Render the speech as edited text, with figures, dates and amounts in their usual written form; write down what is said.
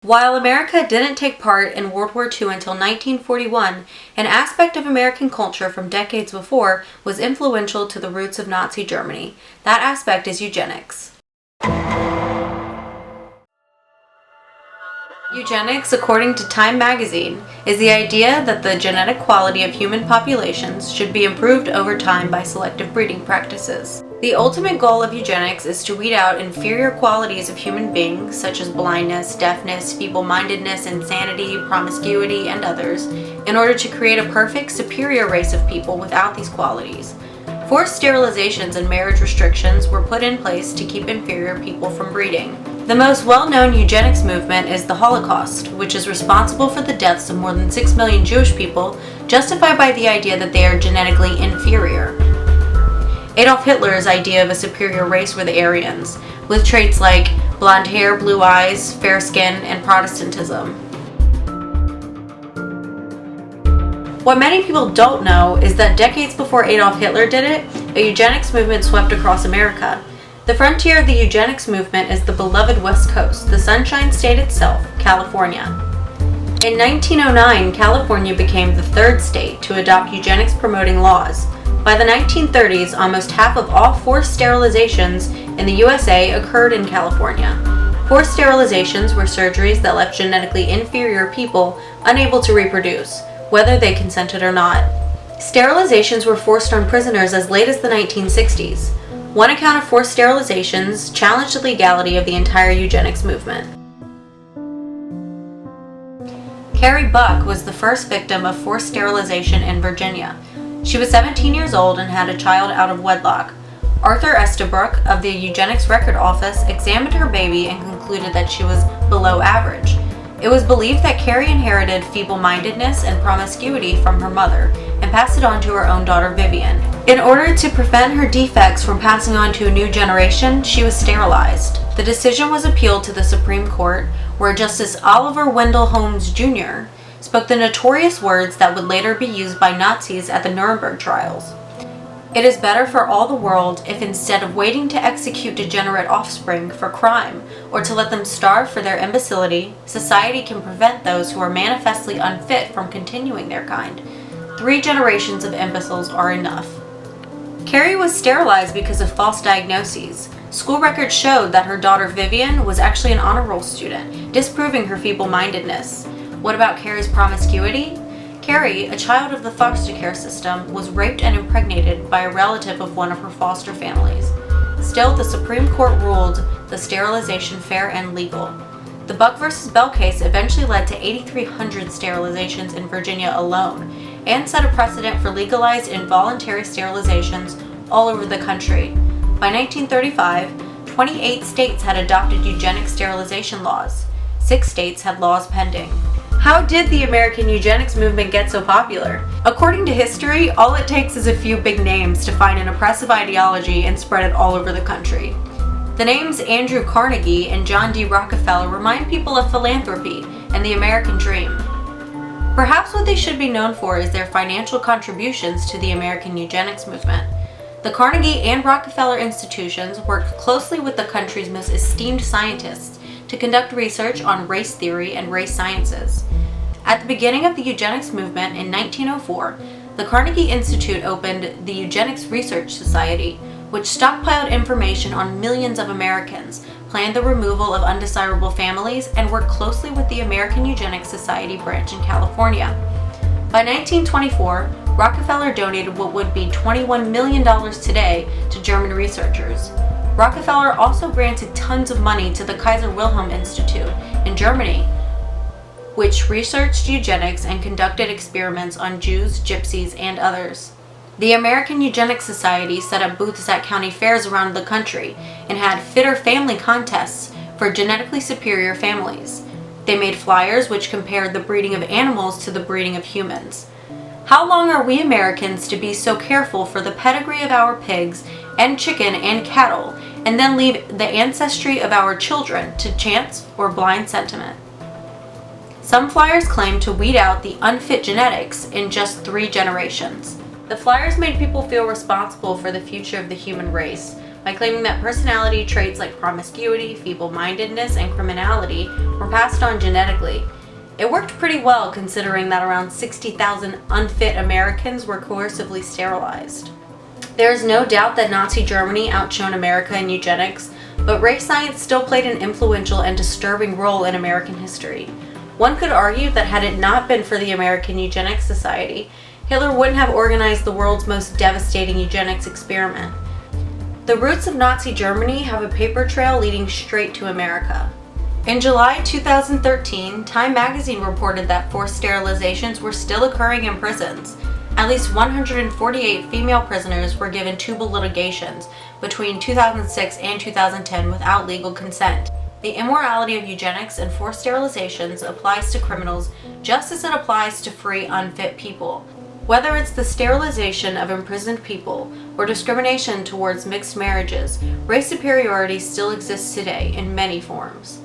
While America didn't take part in World War II until 1941, an aspect of American culture from decades before was influential to the roots of Nazi Germany. That aspect is eugenics. Eugenics, according to Time magazine, is the idea that the genetic quality of human populations should be improved over time by selective breeding practices. The ultimate goal of eugenics is to weed out inferior qualities of human beings, such as blindness, deafness, feeble-mindedness, insanity, promiscuity, and others, in order to create a perfect, superior race of people without these qualities. Forced sterilizations and marriage restrictions were put in place to keep inferior people from breeding. The most well-known eugenics movement is the Holocaust, which is responsible for the deaths of more than 6 million Jewish people, justified by the idea that they are genetically inferior. Adolf Hitler's idea of a superior race were the Aryans, with traits like blonde hair, blue eyes, fair skin, and Protestantism. What many people don't know is that decades before Adolf Hitler did it, a eugenics movement swept across America. The frontier of the eugenics movement is the beloved West Coast, the Sunshine State itself, California. In 1909, California became the third state to adopt eugenics-promoting laws. By the 1930s, almost half of all forced sterilizations in the USA occurred in California. Forced sterilizations were surgeries that left genetically inferior people unable to reproduce, whether they consented or not. Sterilizations were forced on prisoners as late as the 1960s. One account of forced sterilizations challenged the legality of the entire eugenics movement. Carrie Buck was the first victim of forced sterilization in Virginia. She was 17 years old and had a child out of wedlock. Arthur Estabrook of the Eugenics Record Office examined her baby and concluded that she was below average. It was believed that Carrie inherited feeble-mindedness and promiscuity from her mother and passed it on to her own daughter Vivian. In order to prevent her defects from passing on to a new generation, she was sterilized. The decision was appealed to the Supreme Court, where Justice Oliver Wendell Holmes Jr. spoke the notorious words that would later be used by Nazis at the Nuremberg trials. It is better for all the world if, instead of waiting to execute degenerate offspring for crime or to let them starve for their imbecility, society can prevent those who are manifestly unfit from continuing their kind. 3 generations of imbeciles are enough. Carrie was sterilized because of false diagnoses. School records showed that her daughter Vivian was actually an honor roll student, disproving her feeble-mindedness. What about Carrie's promiscuity? Carrie, a child of the foster care system, was raped and impregnated by a relative of one of her foster families. Still, the Supreme Court ruled the sterilization fair and legal. The Buck v. Bell case eventually led to 8,300 sterilizations in Virginia alone, and set a precedent for legalized involuntary sterilizations all over the country. By 1935, 28 states had adopted eugenic sterilization laws. 6 states had laws pending. How did the American eugenics movement get so popular? According to history, all it takes is a few big names to find an oppressive ideology and spread it all over the country. The names Andrew Carnegie and John D. Rockefeller remind people of philanthropy and the American dream. Perhaps what they should be known for is their financial contributions to the American eugenics movement. The Carnegie and Rockefeller institutions worked closely with the country's most esteemed scientists to conduct research on race theory and race sciences. At the beginning of the eugenics movement in 1904, the Carnegie Institute opened the Eugenics Research Society, which stockpiled information on millions of Americans, planned the removal of undesirable families, and worked closely with the American Eugenics Society branch in California. By 1924, Rockefeller donated what would be $21 million today to German researchers. Rockefeller also granted tons of money to the Kaiser Wilhelm Institute in Germany, which researched eugenics and conducted experiments on Jews, gypsies, and others. The American Eugenics Society set up booths at county fairs around the country and had fitter family contests for genetically superior families. They made flyers which compared the breeding of animals to the breeding of humans. How long are we Americans to be so careful for the pedigree of our pigs and chicken and cattle, and then leave the ancestry of our children to chance or blind sentiment? Some flyers claim to weed out the unfit genetics in just 3 generations. The flyers made people feel responsible for the future of the human race, by claiming that personality traits like promiscuity, feeble-mindedness, and criminality were passed on genetically. It worked pretty well considering that around 60,000 unfit Americans were coercively sterilized. There is no doubt that Nazi Germany outshone America in eugenics, but race science still played an influential and disturbing role in American history. One could argue that had it not been for the American Eugenics Society, Hitler wouldn't have organized the world's most devastating eugenics experiment. The roots of Nazi Germany have a paper trail leading straight to America. In July 2013, Time magazine reported that forced sterilizations were still occurring in prisons. At least 148 female prisoners were given tubal litigations between 2006 and 2010 without legal consent. The immorality of eugenics and forced sterilizations applies to criminals just as it applies to free, unfit people. Whether it's the sterilization of imprisoned people or discrimination towards mixed marriages, race superiority still exists today in many forms.